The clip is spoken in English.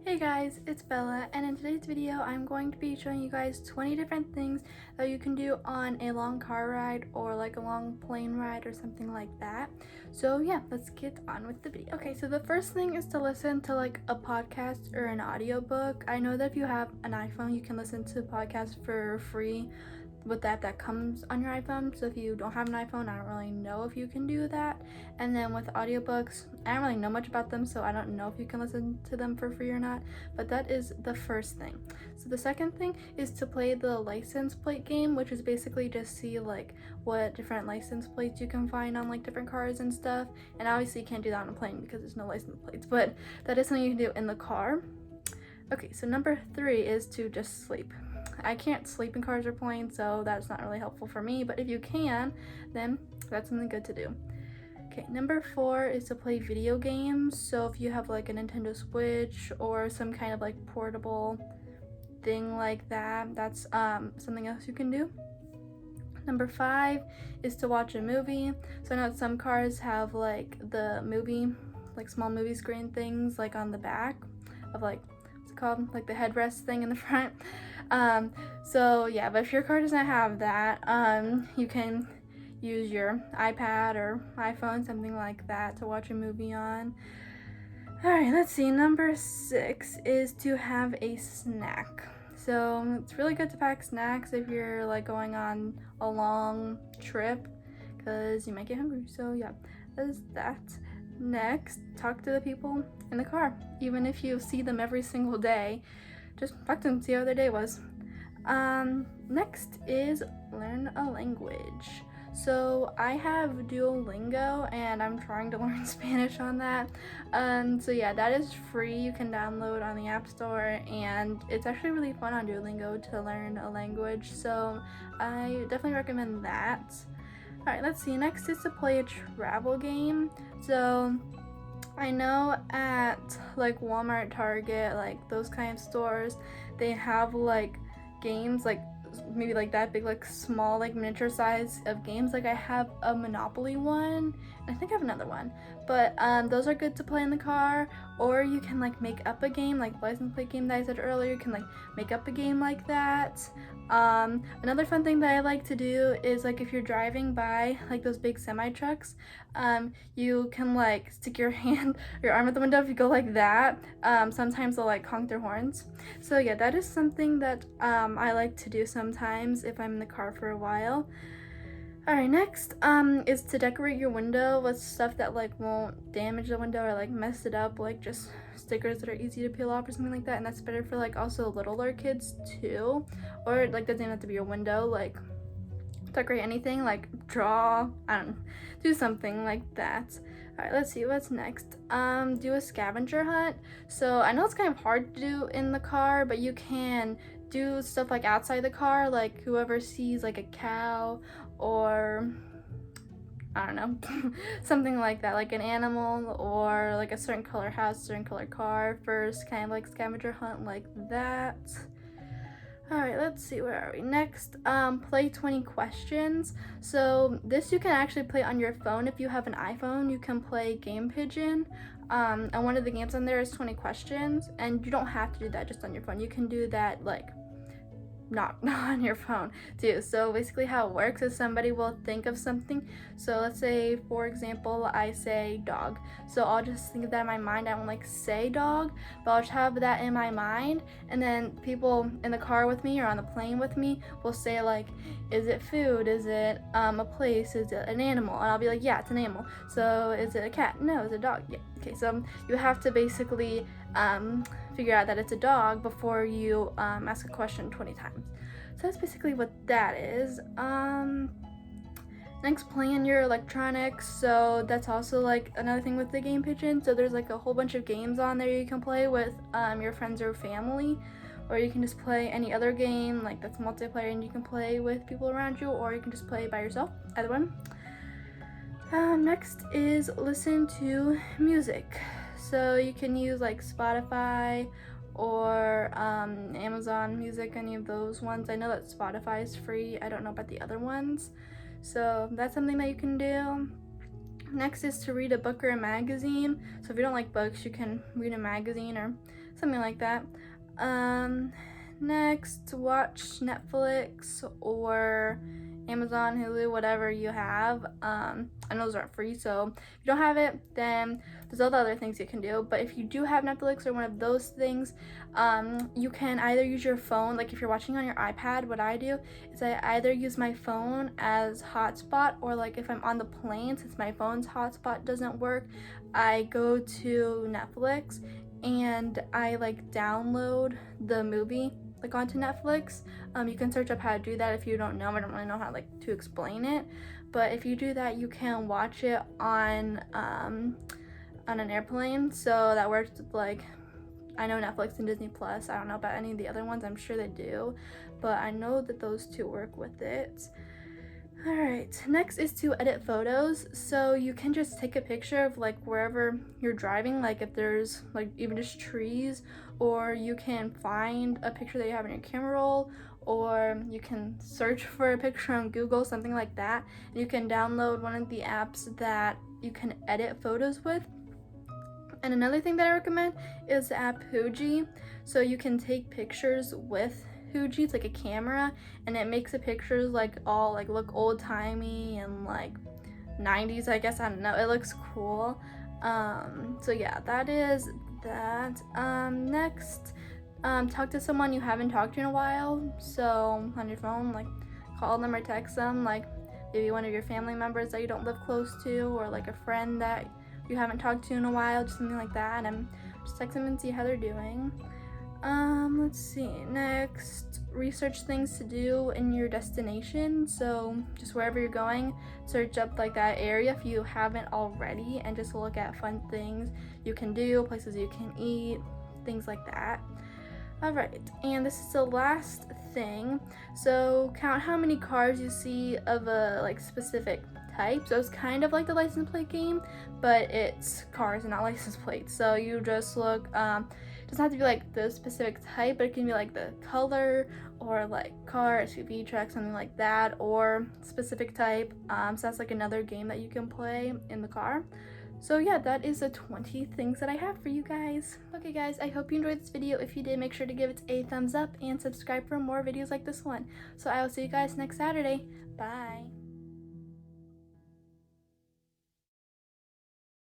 Hey guys, it's Bella, and in today's video I'm going to be showing you guys 20 different things that you can do on a long car ride or like a long plane ride or something like that. So yeah, let's get on with the video. Okay, so the first thing is to listen to like a podcast or an audiobook. I know that if you have an iPhone, you can listen to podcasts for free with that comes on your iPhone. So if you don't have an iPhone, I don't really know if you can do that. And then with audiobooks, I don't really know much about them, so I don't know if you can listen to them for free or not, but that is the first thing. So the second thing is to play the license plate game, which is basically just see like what different license plates you can find on like different cars and stuff. And obviously you can't do that on a plane because there's no license plates, but that is something you can do in the car. Okay, so number 3 is to just sleep. I can't sleep in cars or planes, so that's not really helpful for me, but if you can, then that's something good to do. Okay, number 4 is to play video games. So if you have like a Nintendo Switch or some kind of like portable thing like that, that's something else you can do. Number 5 is to watch a movie. So I know some cars have like the movie, like small movie screen things like on the back of like, what's it called? Like the headrest thing in the front. So yeah, but if your car does not have that, you can use your iPad or iPhone, something like that, to watch a movie on. Alright, let's see. Number 6 is to have a snack. So it's really good to pack snacks if you're like going on a long trip, because you might get hungry. So yeah, that is that. Next, talk to the people in the car. Even if you see them every single day, just talk to them, see how their day was. Next is learn a language. So I have Duolingo and I'm trying to learn Spanish on that. So yeah, that is free. You can download on the App Store, and it's actually really fun on Duolingo to learn a language. So I definitely recommend that. Alright, let's see. Next is to play a travel game. So I know at like Walmart, Target, like those kind of stores, they have like games like maybe like that big, like small, like miniature size of games. Like I have a Monopoly one, and I think I have another one, but those are good to play in the car. Or you can like make up a game, like license plate game that I said earlier. You can like make up a game like that. Another fun thing that I like to do is like if you're driving by like those big semi trucks, you can like stick your arm at the window if you go like that. Sometimes they'll like honk their horns. So yeah, that is something that I like to do sometimes if I'm in the car for a while. Alright, next is to decorate your window with stuff that like won't damage the window or like mess it up, like just stickers that are easy to peel off or something like that. And that's better for like also littler kids too. Or like doesn't have to be your window, like decorate anything, like draw, I don't know, do something like that. Alright, let's see what's next. Do a scavenger hunt. So I know it's kind of hard to do in the car, but you can do stuff like outside the car, like whoever sees like a cow or I don't know, something like that, like an animal or like a certain color house, certain color car, first kind of like scavenger hunt like that. Alright, let's see, where are we? Next, play 20 questions. So this you can actually play on your phone. If you have an iPhone, you can play Game Pigeon. And one of the games on there is 20 questions, and you don't have to do that just on your phone. You can do that like not on your phone too. So basically how it works is somebody will think of something. So let's say, for example, I say dog. So I'll just think of that in my mind. I won't like say dog, but I'll just have that in my mind. And then people in the car with me or on the plane with me will say like, is it food? Is it a place? Is it an animal? And I'll be like, yeah, it's an animal. So is it a cat? No. Is it a dog? Yeah. Okay, so you have to basically figure out that it's a dog before you ask a question 20 times. So that's basically what that is. Next, plan your electronics. So that's also like another thing with the Game Pigeon. So there's like a whole bunch of games on there you can play with your friends or family, or you can just play any other game like that's multiplayer and you can play with people around you, or you can just play by yourself, either one. Next is listen to music. So you can use like Spotify or Amazon Music, any of those ones. I know that Spotify is free. I don't know about the other ones. So that's something that you can do. Next is to read a book or a magazine. So if you don't like books, you can read a magazine or something like that. Next, watch Netflix or Amazon, Hulu, whatever you have. I know those aren't free, so if you don't have it, then there's all the other things you can do. But if you do have Netflix or one of those things, you can either use your phone, like if you're watching on your iPad, what I do is I either use my phone as hotspot, or like if I'm on the plane, since my phone's hotspot doesn't work, I go to Netflix and I like download the movie like onto Netflix. You can search up how to do that if you don't know. I don't really know how like to explain it, but if you do that, you can watch it on an airplane. So that works with like, I know Netflix and Disney Plus. I don't know about any of the other ones. I'm sure they do, but I know that those two work with it. All right, next is to edit photos. So you can just take a picture of like wherever you're driving, like if there's like even just trees, or you can find a picture that you have in your camera roll, or you can search for a picture on Google, something like that. And you can download one of the apps that you can edit photos with. And another thing that I recommend is the app Fuji. So you can take pictures with Fuji. It's like a camera, and it makes the pictures like all like look old-timey and like 90s, I guess. I don't know, it looks cool. So yeah, that is that. Next, talk to someone you haven't talked to in a while. So on your phone, like call them or text them, like maybe one of your family members that you don't live close to, or like a friend that you haven't talked to in a while, just something like that, and just text them and see how they're doing. Let's see, next, research things to do in your destination. So just wherever you're going, search up like that area if you haven't already, and just look at fun things you can do, places you can eat, things like that. All right, and this is the last thing. So count how many cars you see of a like specific type. So it's kind of like the license plate game, but it's cars and not license plates. So you just look, it doesn't have to be like the specific type, but it can be like the color, or like car, SUV, truck, something like that, or specific type. So that's like another game that you can play in the car. So yeah, that is the 20 things that I have for you guys. Okay guys, I hope you enjoyed this video. If you did, make sure to give it a thumbs up and subscribe for more videos like this one. So I will see you guys next Saturday. Bye.